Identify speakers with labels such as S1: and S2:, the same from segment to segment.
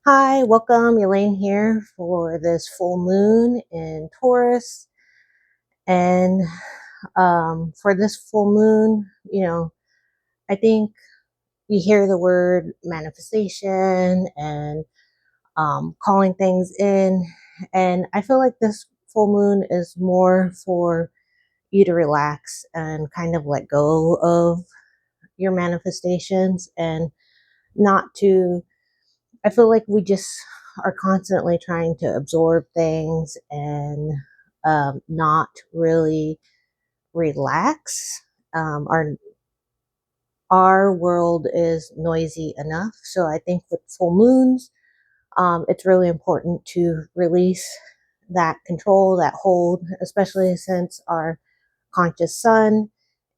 S1: Hi, welcome. Elaine here for this full moon in Taurus. And for this full moon, I think we hear the word manifestation and calling things in. And I feel like this full moon is more for you to relax and kind of let go of your manifestations and not to I feel like we just are constantly trying to absorb things and not really relax. Our world is noisy enough, so I think with full moons, it's really important to release that control, that hold, especially since our conscious sun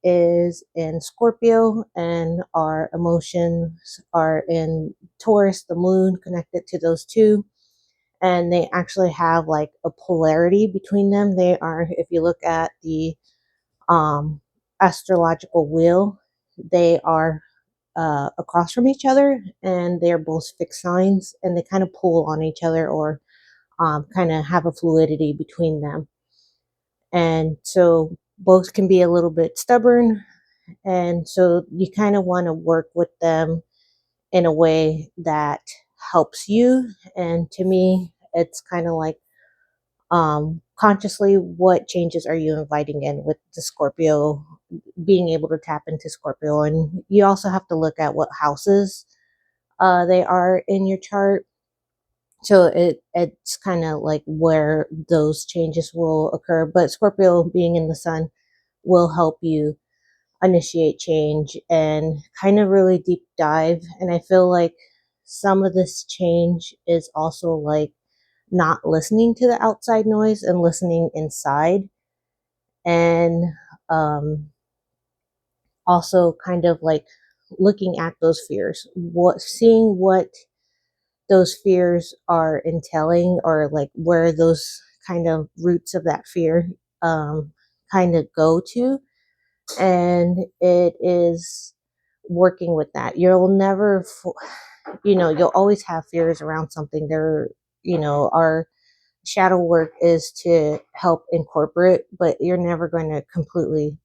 S1: is in Scorpio and our emotions are in Taurus, the moon connected to those two. And they actually have like a polarity between them. They are, if you look at the um, astrological wheel, they are across from each other and they're both fixed signs and they kind of pull on each other or kind of have a fluidity between them. And so both can be a little bit stubborn. And so you kind of want to work with them in a way that helps you. And to me, it's kind of like consciously what changes are you inviting in with the Scorpio, being able to tap into Scorpio. And you also have to look at what houses they are in your chart. So it's kind of like where those changes will occur. But Scorpio being in the sun will help you initiate change and kind of really deep dive. And I feel like some of this change is also like not listening to the outside noise and listening inside, and um, also kind of like looking at those fears, seeing what those fears are entailing, or like where those kind of roots of that fear um, kind of go to. And it is working with that. You'll never, you'll always have fears around something. Our shadow work is to help incorporate, but you're never going to completely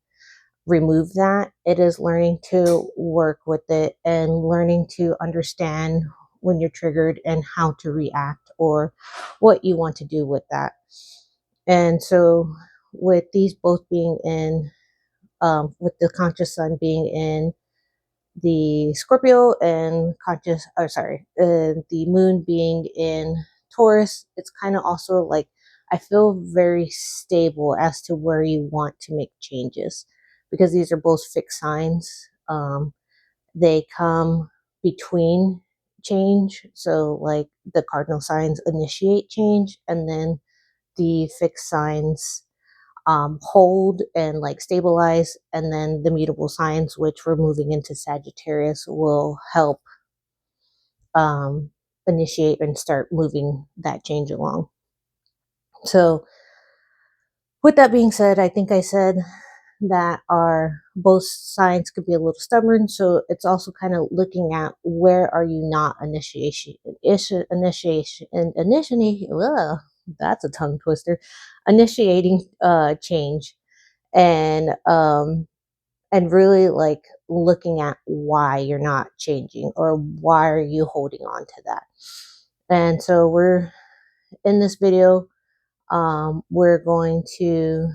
S1: remove that. It is learning to work with it and learning to understand when you're triggered and how to react or what you want to do with that. And so, with these both being in, with the conscious sun being in the Scorpio and the moon being in Taurus, it's kind of also like I feel very stable as to where you want to make changes because these are both fixed signs. They come between change. So, like the cardinal signs initiate change, and then the fixed signs hold and like stabilize, and then the mutable signs, which we're moving into Sagittarius, will help um, initiate and start moving that change along. So, with that being said, I think I said that our both signs could be a little stubborn. So it's also kind of looking at where are you not initiation. Ugh, that's a tongue twister. Initiating change and really like looking at why you're not changing or why are you holding on to that. And so we're in this video, we're going to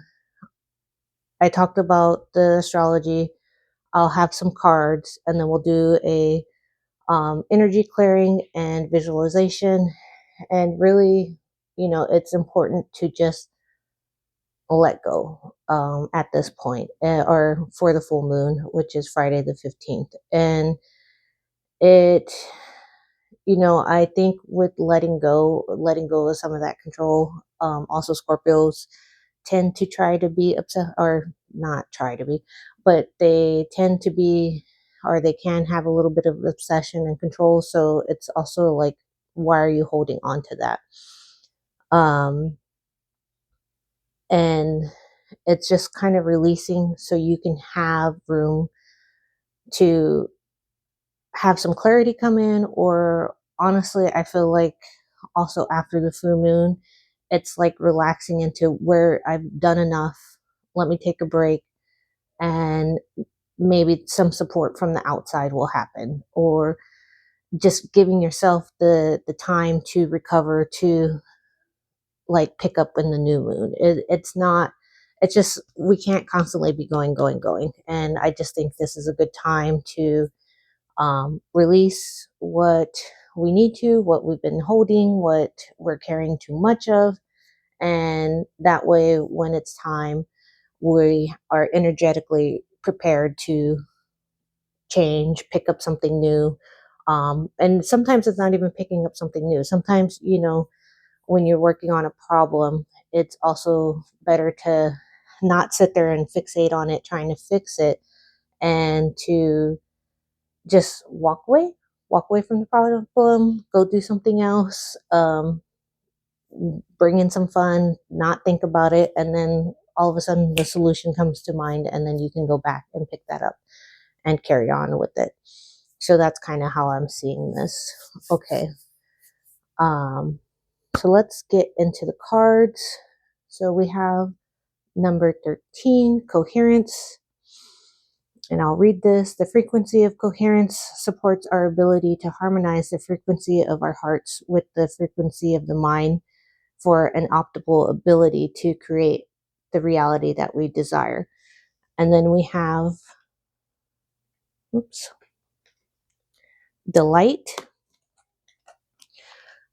S1: I talked about the astrology. I'll have some cards and then we'll do a energy clearing and visualization. And really, it's important to just let go at this point, or for the full moon, which is Friday the 15th. And it, I think with letting go of some of that control, also Scorpios tend to try to be obsessed, or not try to be, but they tend to be, or they can have a little bit of obsession and control. So it's also like, why are you holding on to that? Um, and it's just kind of releasing so you can have room to have some clarity come in, or honestly, I feel like also after the full moon, it's like relaxing into where I've done enough. Let me take a break, and maybe some support from the outside will happen, or just giving yourself the time to recover, to like pick up in the new moon. It's not, it's just, we can't constantly be going. And I just think this is a good time to release what we need to, what we've been holding, what we're carrying too much of. And that way, when it's time, we are energetically prepared to change, pick up something new. And sometimes it's not even picking up something new. Sometimes, when you're working on a problem, it's also better to not sit there and fixate on it, trying to fix it, and to just walk away from the problem, go do something else, bring in some fun, not think about it, and then all of a sudden the solution comes to mind, and then you can go back and pick that up and carry on with it. So that's kind of how I'm seeing this. Okay. Um, so let's get into the cards. So we have number 13, coherence. And I'll read this. The frequency of coherence supports our ability to harmonize the frequency of our hearts with the frequency of the mind for an optimal ability to create the reality that we desire. And then we have, delight.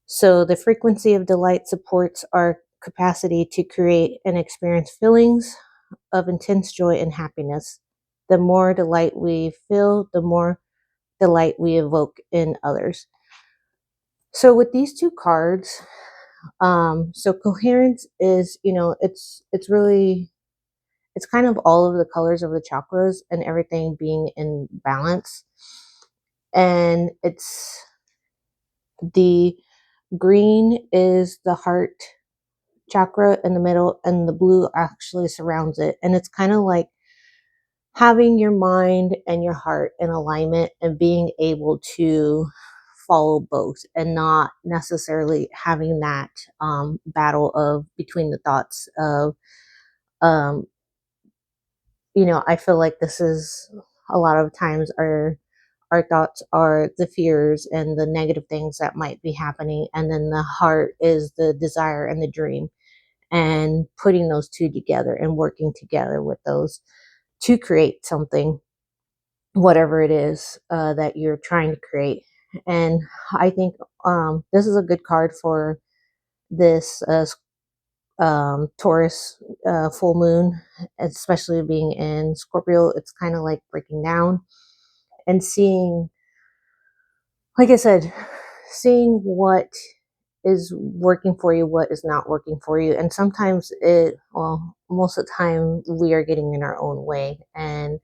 S1: So the frequency of delight supports our capacity to create and experience feelings of intense joy and happiness. The more delight we feel, the more delight we evoke in others. So with these two cards, so coherence is, it's really, it's kind of all of the colors of the chakras and everything being in balance. And it's the green is the heart chakra in the middle, and the blue actually surrounds it. And it's kind of like having your mind and your heart in alignment and being able to follow both, and not necessarily having that battle of between the thoughts of um, I feel like this is a lot of times our thoughts are the fears and the negative things that might be happening, and then the heart is the desire and the dream, and putting those two together and working together with those to create something, whatever it is that you're trying to create. And I think this is a good card for this Taurus full moon, especially being in Scorpio. It's kind of like breaking down and seeing, like I said, seeing what is working for you, what is not working for you. And sometimes most of the time we are getting in our own way, and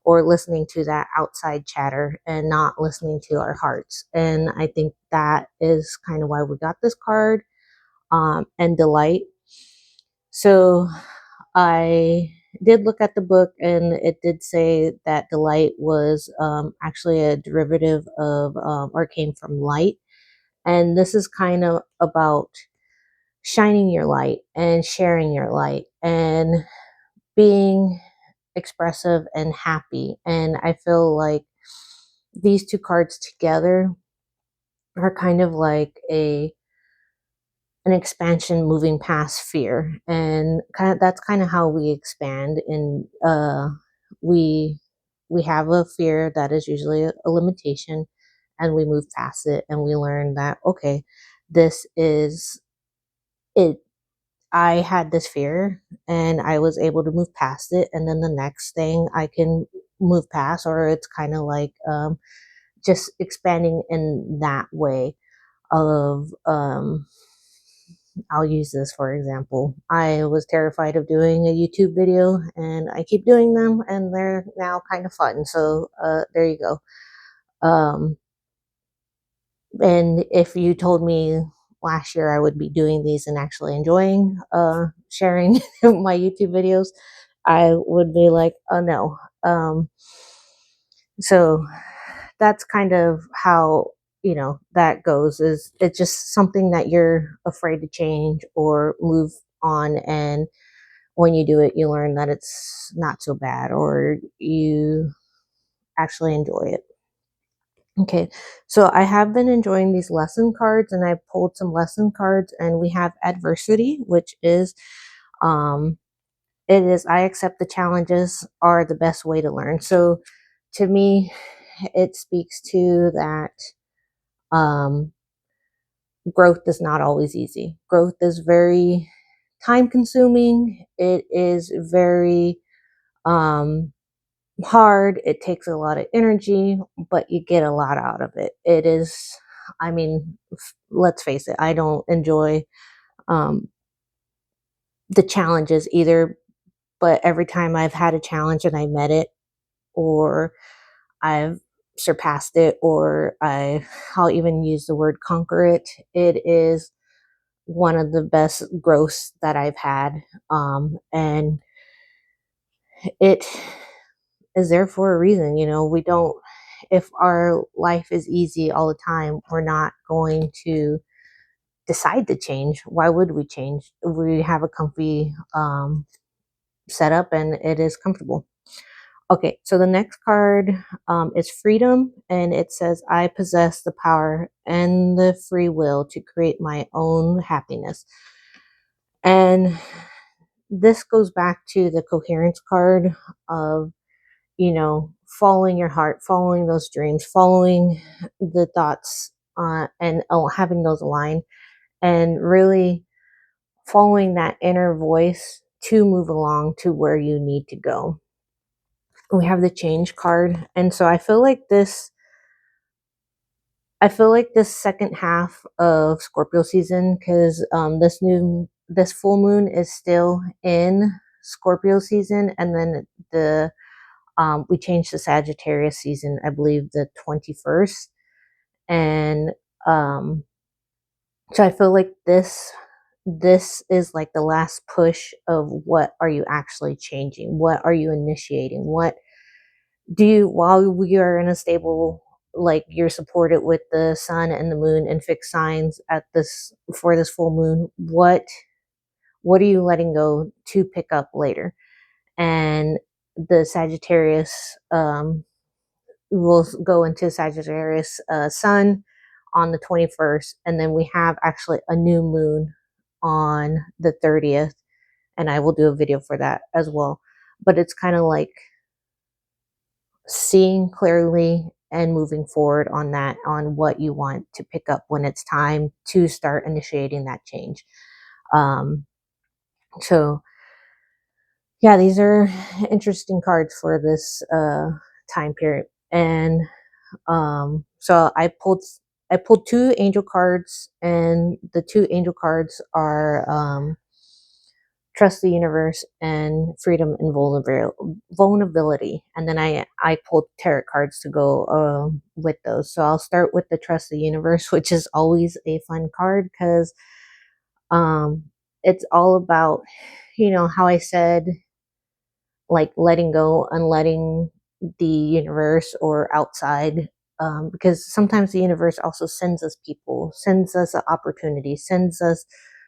S1: or listening to that outside chatter and not listening to our hearts. And I think that is kind of why we got this card, and delight. So I did look at the book, and it did say that delight was actually a derivative of, or came from light. And this is kind of about shining your light and sharing your light and being expressive and happy. And I feel like these two cards together are kind of like an expansion, moving past fear. And kind of that's kind of how we expand. In we we have a fear that is usually a limitation, and we move past it, and we learn that, okay, this is it. I had this fear, and I was able to move past it, and then the next thing I can move past. Or it's kind of like just expanding in that way of I'll use this for example. I was terrified of doing a YouTube video, and I keep doing them, and they're now kind of fun. So there you go. And if you told me last year I would be doing these and actually enjoying sharing my YouTube videos, I would be like, oh no. So that's kind of how that goes. Is it's just something that you're afraid to change or move on, and when you do it, you learn that it's not so bad, or you actually enjoy it. Okay, so I have been enjoying these lesson cards, and I pulled some lesson cards, and we have adversity, which is um it is I accept the challenges are the best way to learn. So to me, it speaks to that um growth is not always easy. Growth is very time consuming. It is very um hard. It takes a lot of energy, but you get a lot out of it. It is, I mean, let's face it, I don't enjoy um, the challenges either, but every time I've had a challenge and I met it, or I've surpassed it, or I'll even use the word conquer it, it is one of the best growths that I've had. And it is there for a reason. We don't, if our life is easy all the time, we're not going to decide to change. Why would we change? We have a comfy setup, and it is comfortable. Okay, so the next card is freedom, and it says, I possess the power and the free will to create my own happiness. And this goes back to the coherence card of, following your heart, following those dreams, following the thoughts, and having those align, and really following that inner voice to move along to where you need to go. We have the change card, and so I feel like this second half of Scorpio season, because this full moon is still in Scorpio season, and then we changed to Sagittarius season, I believe the 21st. And um, so I feel like this is like the last push of what are you actually changing? What are you initiating? What do you, while we are in a stable, like you're supported with the sun and the moon and fixed signs at this for this full moon, what are you letting go to pick up later? And the Sagittarius will go into Sagittarius sun on the 21st, and then we have actually a new moon on the 30th, and I will do a video for that as well. But it's kind of like seeing clearly and moving forward on that, on what you want to pick up when it's time to start initiating that change. Um, so yeah, these are interesting cards for this time period. And so I pulled two angel cards, and the two angel cards are trust the universe and freedom and vulnerability. And then I pulled tarot cards to go with those. So I'll start with the trust the universe, which is always a fun card because um it's all about, how I said, like letting go and letting the universe or outside, because sometimes the universe also sends us people, sends us an opportunity, sends us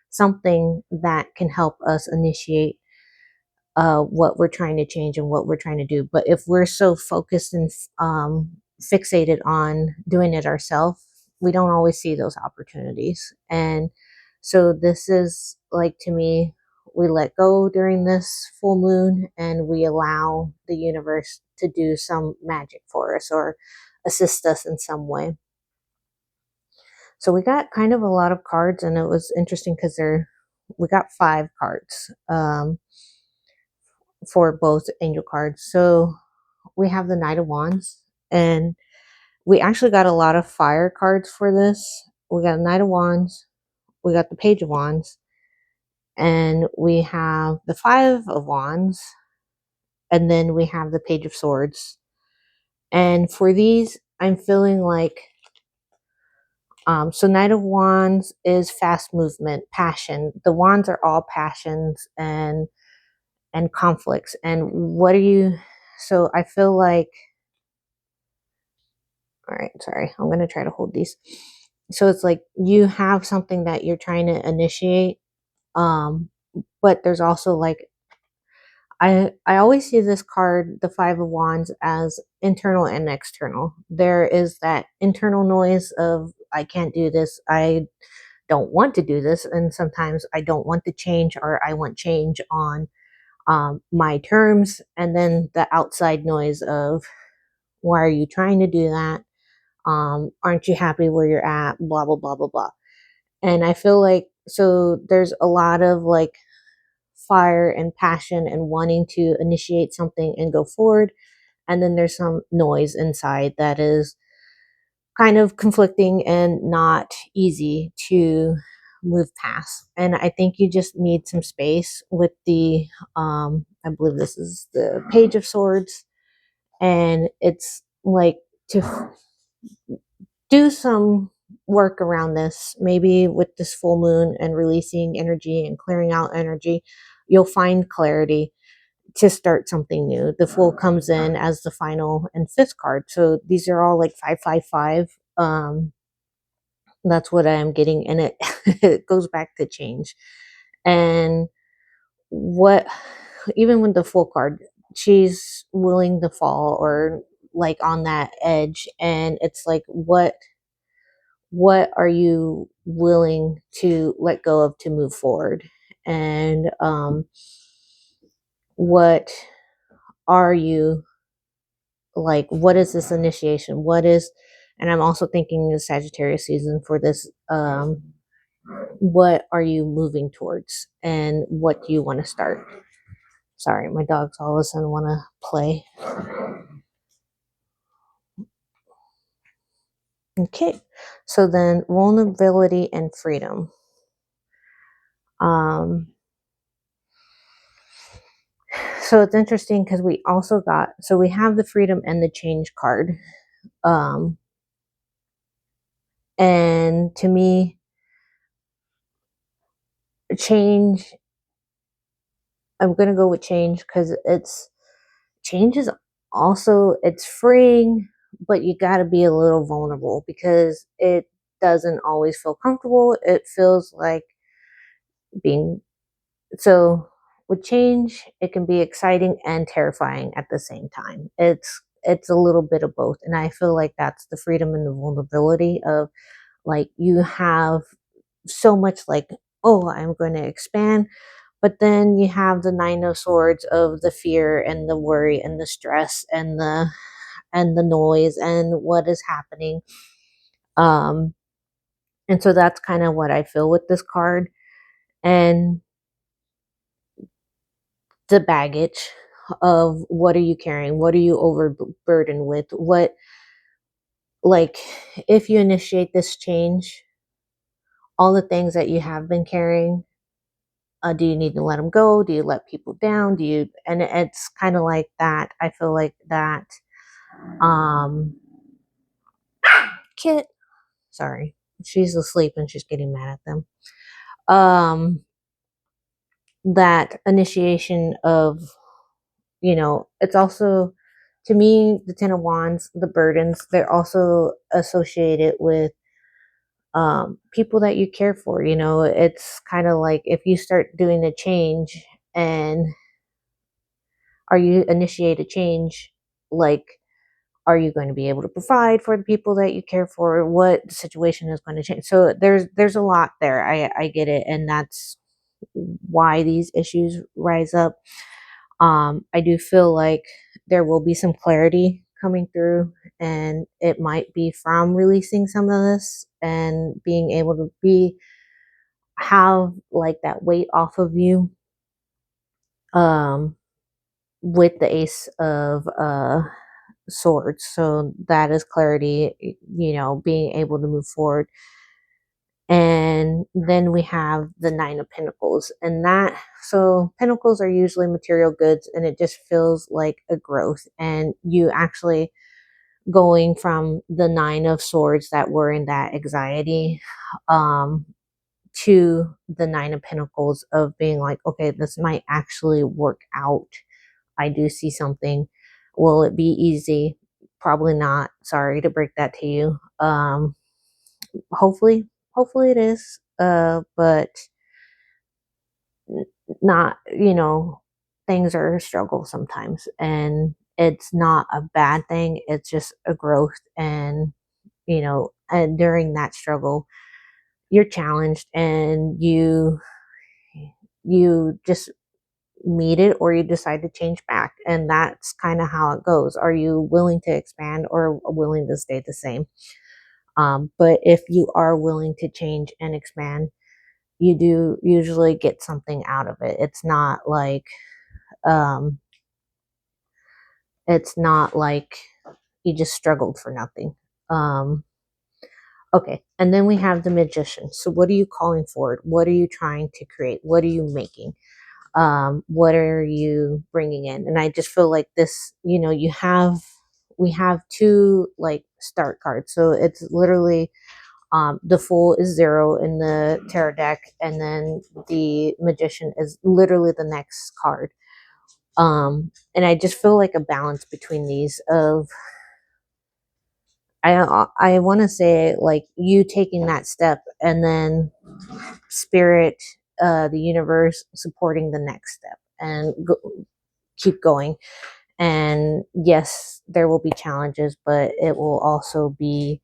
S1: something that can help us initiate what we're trying to change and what we're trying to do. But if we're so focused and fixated on doing it ourselves, we don't always see those opportunities. And so this is like, to me, we let go during this full moon, and we allow the universe to do some magic for us or assist us in some way. So we got kind of a lot of cards, and it was interesting because we got 5 cards. For both angel cards. So we have the Knight of Wands, and we actually got a lot of fire cards for this. We got Knight of Wands, we got the Page of Wands, and we have the Five of Wands, and then we have the Page of Swords. And for these, I'm feeling like, so Knight of Wands is fast movement, passion. The wands are all passions and conflicts. And what are you? So I feel like All right, sorry. I'm going to try to hold these. So it's like you have something that you're trying to initiate, um but there's also like I always see this card, the 5 of Wands, as internal and external. There is that internal noise of I can't do this, I don't want to do this, and sometimes I don't want to change, or I want change on my terms. And then the outside noise of why are you trying to do that? Aren't you happy where you're at? Blah blah blah blah blah. And I feel like so there's a lot of like fire and passion and wanting to initiate something and go forward. And then there's some noise inside that is kind of conflicting and not easy to move past. And I think you just need some space with the, I believe this is the Page of Swords. And it's like to do some work around this, maybe with this full moon and releasing energy and clearing out energy, you'll find clarity to start something new. The Fool comes in as the final and fifth card. So these are all like 555. That's what I am getting. And it it goes back to change. And what even with the Fool card, she's willing to fall or like on that edge. And it's like what are you willing to let go of to move forward? And what are you like, what is this initiation, what is, and I'm also thinking the Sagittarius season for this, what are you moving towards and what do you want to start? Sorry, my dogs all of a sudden want to play. Okay, so then vulnerability and freedom. um so it's interesting because we also got, so we have the freedom and the change card. um and to me, change, I'm gonna go with change because it's, change is also, it's freeing, but you got to be a little vulnerable because it doesn't always feel comfortable. It feels like being, so with change it can be exciting and terrifying at the same time. It's a little bit of both, and I feel like that's the freedom and the vulnerability of like you have so much like, oh, I'm going to expand. But then you have the 9 of Swords of the fear and the worry and the stress and the noise and what is happening. Um, and so that's kind of what I feel with this card. And the baggage of what are you carrying? What are you overburdened with? What, like, if you initiate this change, all the things that you have been carrying, do you need to let them go? Do you let people down? Do you, and it's kind of like that. I feel like that, um, Kit, sorry, she's asleep and she's getting mad at them. That initiation of, it's also, to me, the 10 of Wands, the burdens, they're also associated with people that you care for. It's kind of like if you start doing a change, and are you initiate a change, like, are you going to be able to provide for the people that you care for? What the situation is going to change? So there's a lot there. I get it, and that's why these issues rise up. I do feel like there will be some clarity coming through, and it might be from releasing some of this and being able to have like that weight off of you. Um, with the Ace of Swords, so that is clarity. Being able to move forward. And then we have the 9 of Pentacles, and that, so Pentacles are usually material goods, and it just feels like a growth, and you actually going from the 9 of Swords that were in that anxiety, um to the 9 of Pentacles of being like, okay, this might actually work out. I do see something. Will it be easy? Probably not. Sorry to break that to you. Hopefully, hopefully it is. But not, things are a struggle sometimes, and it's not a bad thing. It's just a growth, and and during that struggle, you're challenged, and you just meet it, or you decide to change back, and that's kind of how it goes. Are you willing to expand or willing to stay the same? But if you are willing to change and expand, you do usually get something out of it. Um it's not like you just struggled for nothing. um okay, and then we have the magician. So what are you calling forward? What are you trying to create? What are you making? What are you bringing in? And I just feel like this, we have two like start cards. So it's literally, the Fool is 0 in the tarot deck, and then the Magician is literally the next card. And I just feel like a balance between these of, I want to say, like, you taking that step, and then spirit, the universe supporting the next step, and keep going. And yes, there will be challenges, but it will also be,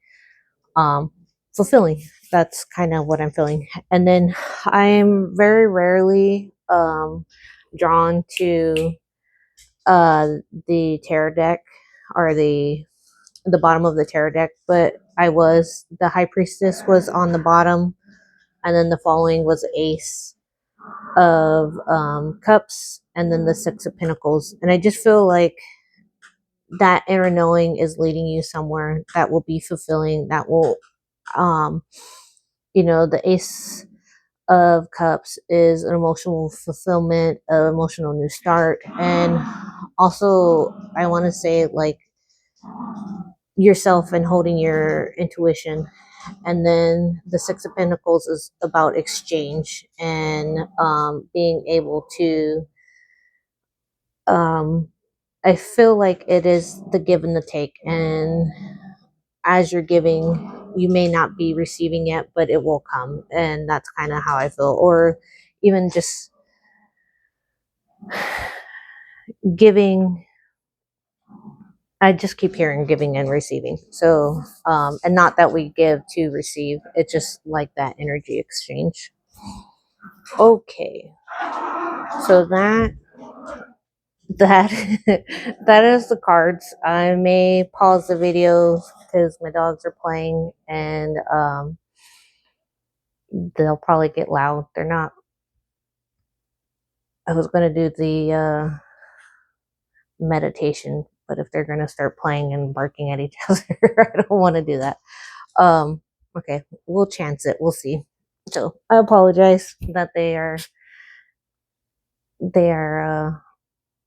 S1: um, fulfilling. That's kind of what I'm feeling. And then I'm very rarely, drawn to, uh, the tarot deck, or the bottom of the tarot deck, but the high priestess was on the bottom, and then the following was ace of, cups, and then the 6 of pentacles. And I just feel like that inner knowing is leading you somewhere that will be fulfilling, that will, um the ace of cups is an emotional fulfillment, an emotional new start. And also, I want to say, like, yourself and holding your intuition. And then the 6 of pentacles is about exchange, and being able to, um I feel like it is the give and the take. And as you're giving, you may not be receiving yet, but it will come. And that's kind of how I feel. Or even just giving. I just keep hearing giving and receiving. So, and not that we give to receive, it's just like that energy exchange. Okay. So that that is the cards. I may pause the video because my dogs are playing, and they'll probably get loud. They're not. I was going to do the, meditation, but if they're going to start playing and barking at each other, I don't want to do that. Um, okay, we'll chance it. We'll see. So I apologize that they are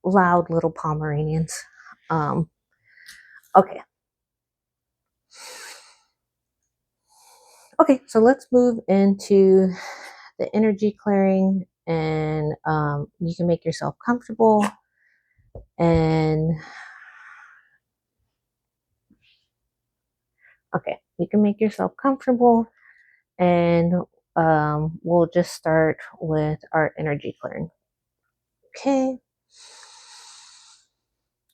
S1: loud little Pomeranians. Um, okay. Okay, so let's move into the energy clearing, and you can make yourself comfortable, and okay, you can make yourself comfortable, and we'll just start with our energy clearing. Okay,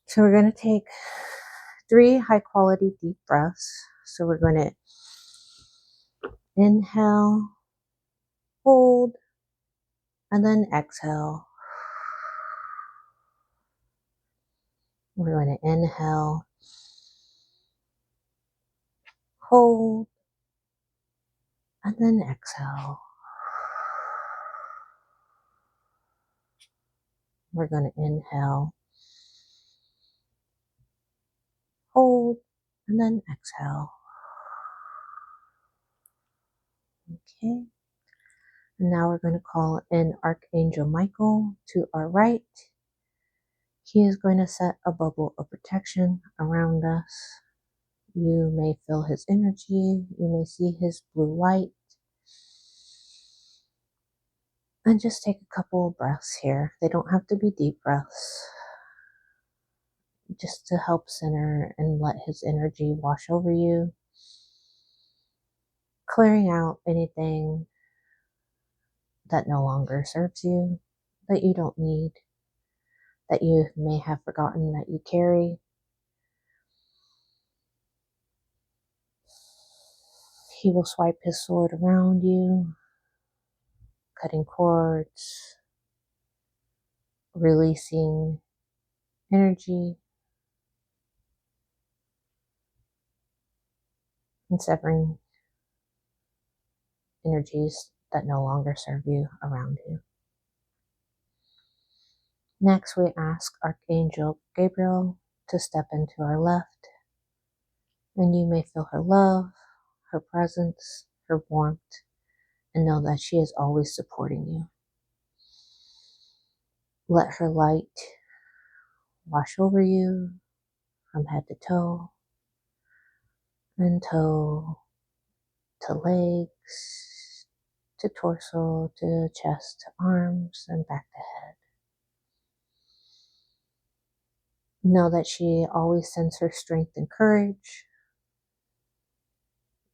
S1: so we're going to take 3 high quality deep breaths. So we're going to inhale, hold, and then exhale. We're going to inhale, hold, and then exhale. We're going to inhale, hold, and then exhale. Okay. And now we're going to call in Archangel Michael to our right. He is going to set a bubble of protection around us. You may feel his energy. You may see his blue light. And just take a couple of breaths here. They don't have to be deep breaths. just to help center and let his energy wash over you, clearing out anything that no longer serves you, that you don't need, that you may have forgotten that you carry. He will swipe his sword around you, cutting cords, releasing energy, and severing energies that no longer serve you around you. Next, we ask Archangel Gabriel to step into our left, and you may feel her love, her presence, her warmth, and know that she is always supporting you. Let her light wash over you from head to toe, and toe to legs, to torso, to chest, to arms, and back to head. Know that she always sends her strength and courage,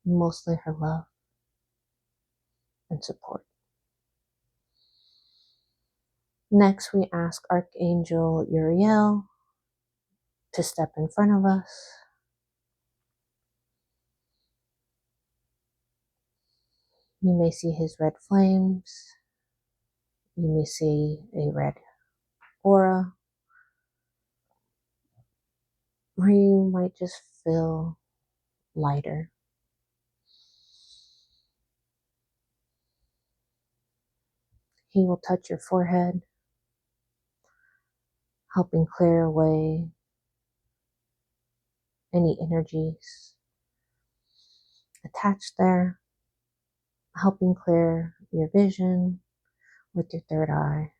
S1: mostly her love and support. Next, we ask Archangel Uriel to step in front of us. You may see his red flames. You may see a red aura, or you might just feel lighter. He will touch your forehead, helping clear away any energies attached there, helping clear your vision with your third eye.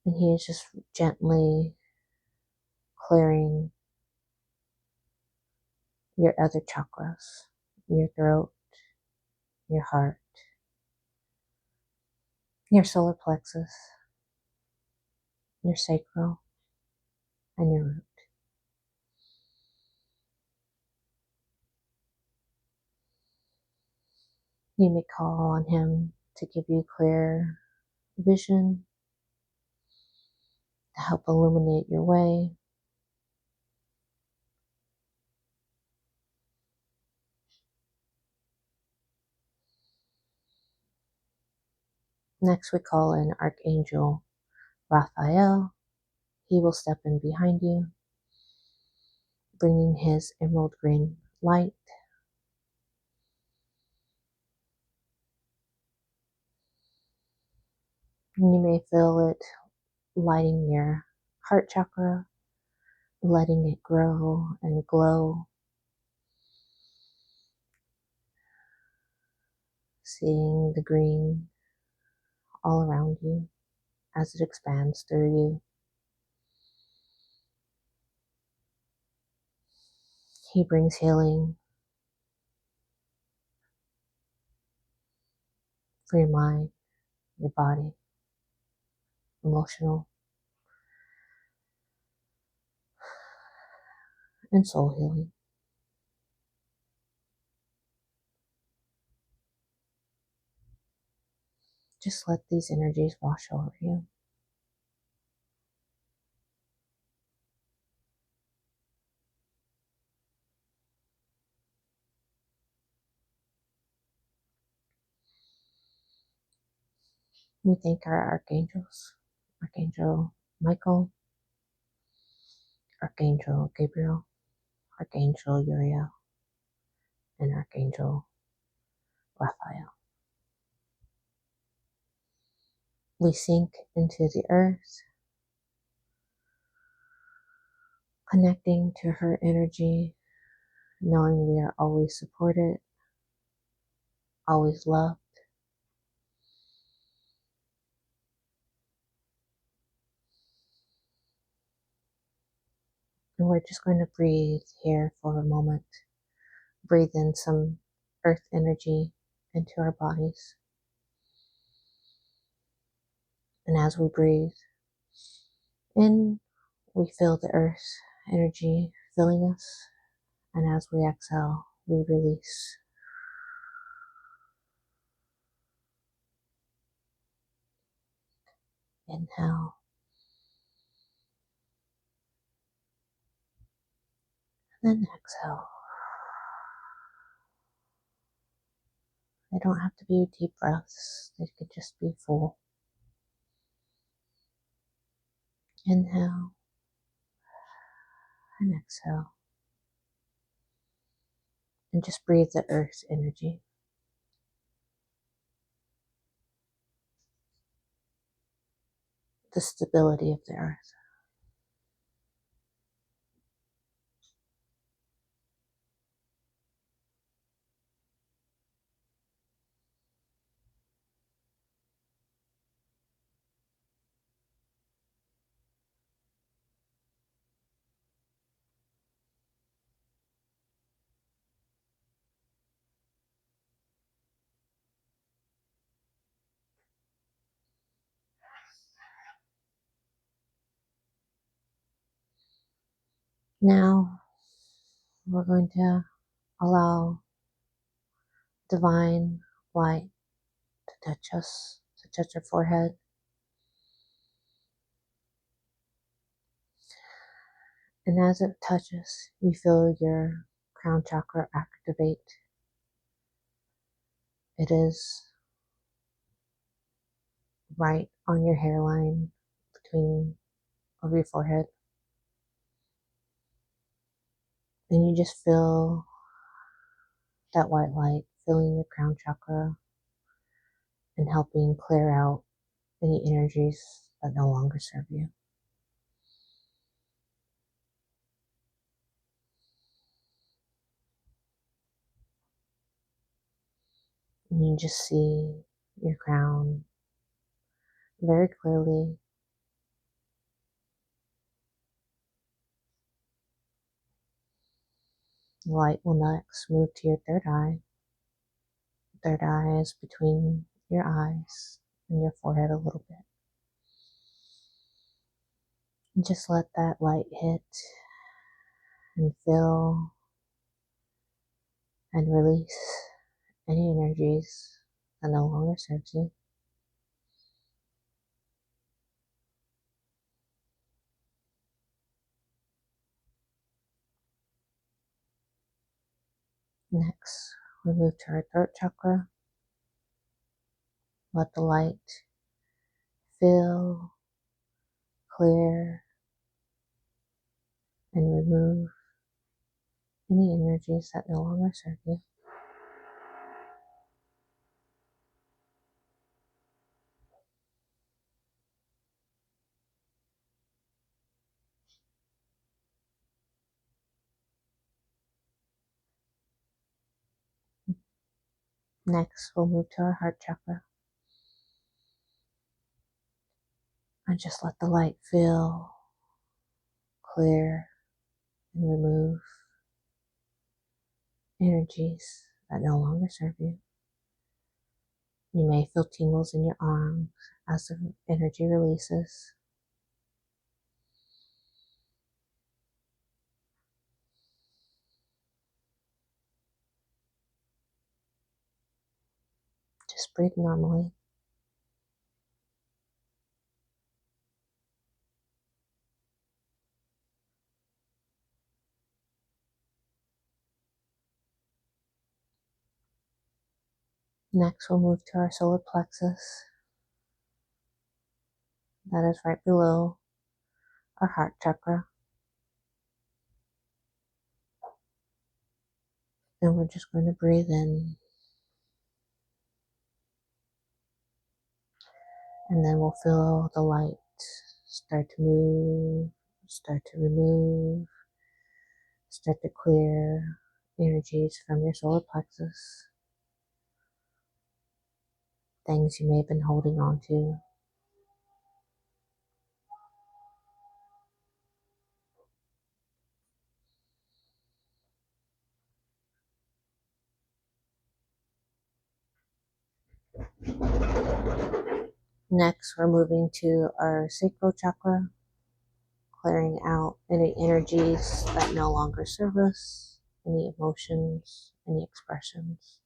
S1: And he is just gently clearing your other chakras, your throat, your heart, your solar plexus, your sacral, and your root. You may call on him to give you clear vision, to help illuminate your way. Next, we call in Archangel Raphael. He will step in behind you, bringing his emerald green light. And you may feel it lighting your heart chakra, letting it grow and glow, seeing the green all around you as it expands through you. He brings healing for your mind, your body, emotional, and soul healing. Just let these energies wash over you. We thank our archangels, Archangel Michael, Archangel Gabriel, Archangel Uriel, and Archangel Raphael. We sink into the earth, connecting to her energy, knowing we are always supported, always loved. And we're just going to breathe here for a moment. Breathe in some earth energy into our bodies. And as we breathe, In, we feel the earth energy filling us, and as we exhale, we release. Inhale, and then exhale. They don't have to be deep breaths, they could just be full. Inhale and exhale. And just breathe the earth's energy. The stability of the earth. Now we're going to allow divine light to touch us, to touch our forehead. And as it touches, you feel your crown chakra activate. It is right on your hairline between of your forehead. And you just feel that white light filling your crown chakra and helping clear out any energies that no longer serve you. And you just see your crown very clearly. The light will next move to your third eye. Third eye is between your eyes and your forehead a little bit. And just let that light hit and fill and release any energies that no longer serves you. Next, we move to our throat chakra. Let the light fill, clear, and remove any energies that no longer serve you. Next, we'll move to our heart chakra. And just let the light fill, clear, and remove energies that no longer serve you. You may feel tingles in your arms as the energy releases. Just breathe normally. Next, we'll move to our solar plexus. That is right below our heart chakra. And we're just going to breathe in. And then we'll feel the light start to move, start to remove, start to clear energies from your solar plexus. Things you may have been holding on to. Next, we're moving to our sacral chakra. clearing out any energies that no longer serve us, any emotions, any expressions.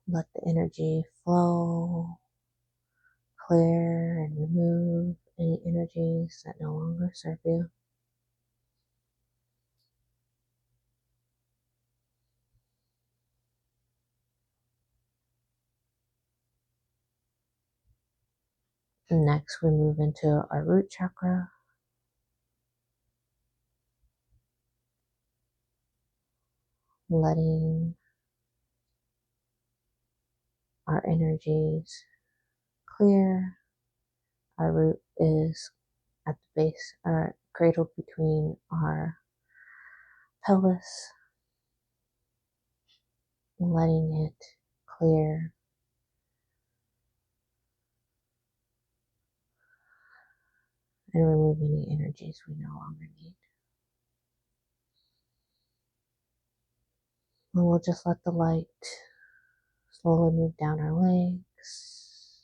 S1: Let the energy flow, clear and remove any energies that no longer serve you. And next, we move into our root chakra, letting our energies clear. Our root is at the base, cradled between our pelvis, letting it clear and remove any energies we no longer need. And we'll just let the light slowly move down our legs,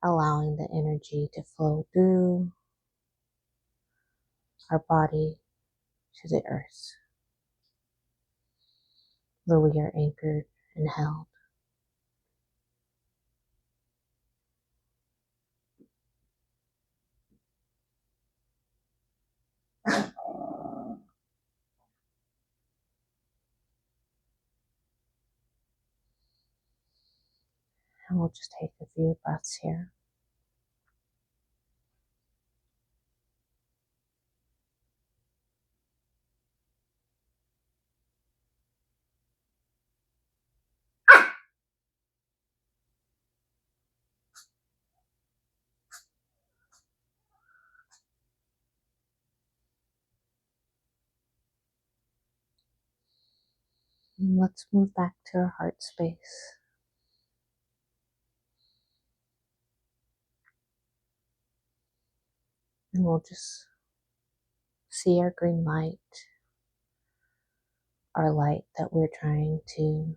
S1: allowing the energy to flow through our body to the earth, where we are anchored and held. And we'll just take a few breaths here. And let's move back to our heart space. And we'll just see our green light, our light that we're trying to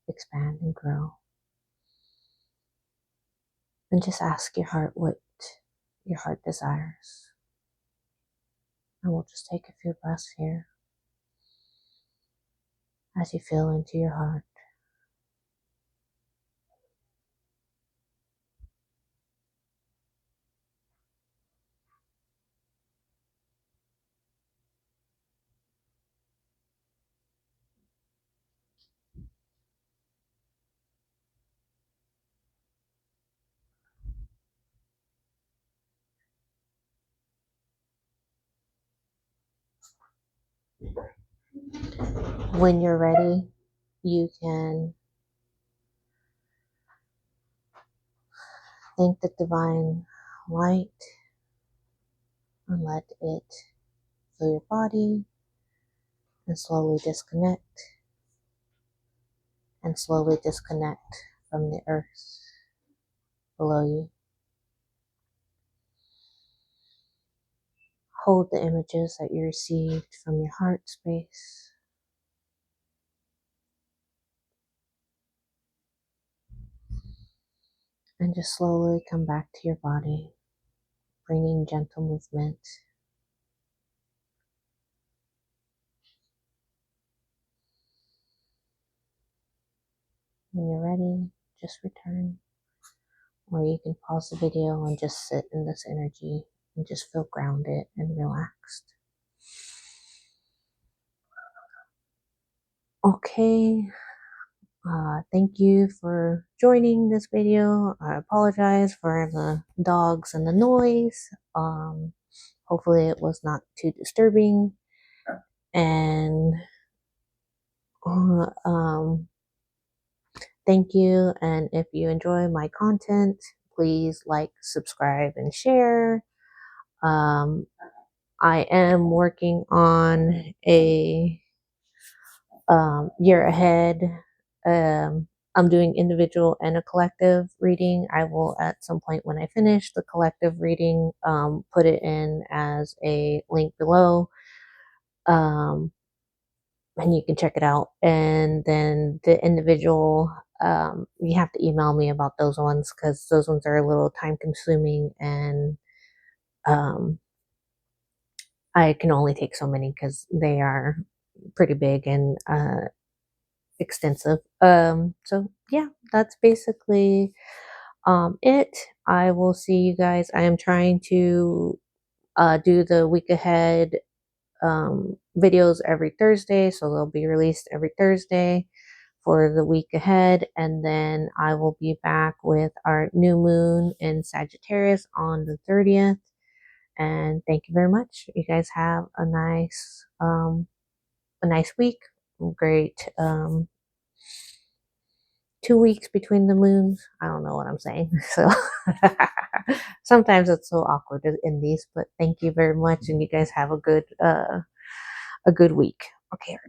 S1: expand and grow. And just ask your heart what your heart desires. And we'll just take a few breaths here as you feel into your heart. When you're ready, you can thank the divine light and let it fill your body and slowly disconnect from the earth below you. Hold the images that you received from your heart space. And just slowly come back to your body, bringing gentle movement. When you're ready, just return. Or you can pause the video and just sit in this energy and just feel grounded and relaxed. Okay, thank you for joining this video. I apologize for the dogs and the noise. Hopefully it was not too disturbing. And thank you. And if you enjoy my content, please like, subscribe, and share. I am working on a year ahead. I'm doing individual and a collective reading. I will, at some point when I finish the collective reading, put it in as a link below. and you can check it out. And then the individual, you have to email me about those ones because those ones are a little time consuming, and um, I can only take so many because they are pretty big and extensive. So yeah, that's basically it. I will see you guys. I am trying to do the week ahead videos every Thursday, so they'll be released every Thursday for the week ahead, and then I will be back with our new moon in Sagittarius on the 30th. And thank you very much. You guys have a nice week. Great 2 weeks between the moons. I don't know what I'm saying. So sometimes it's so awkward in these, but thank you very much, and you guys have a good week. Okay.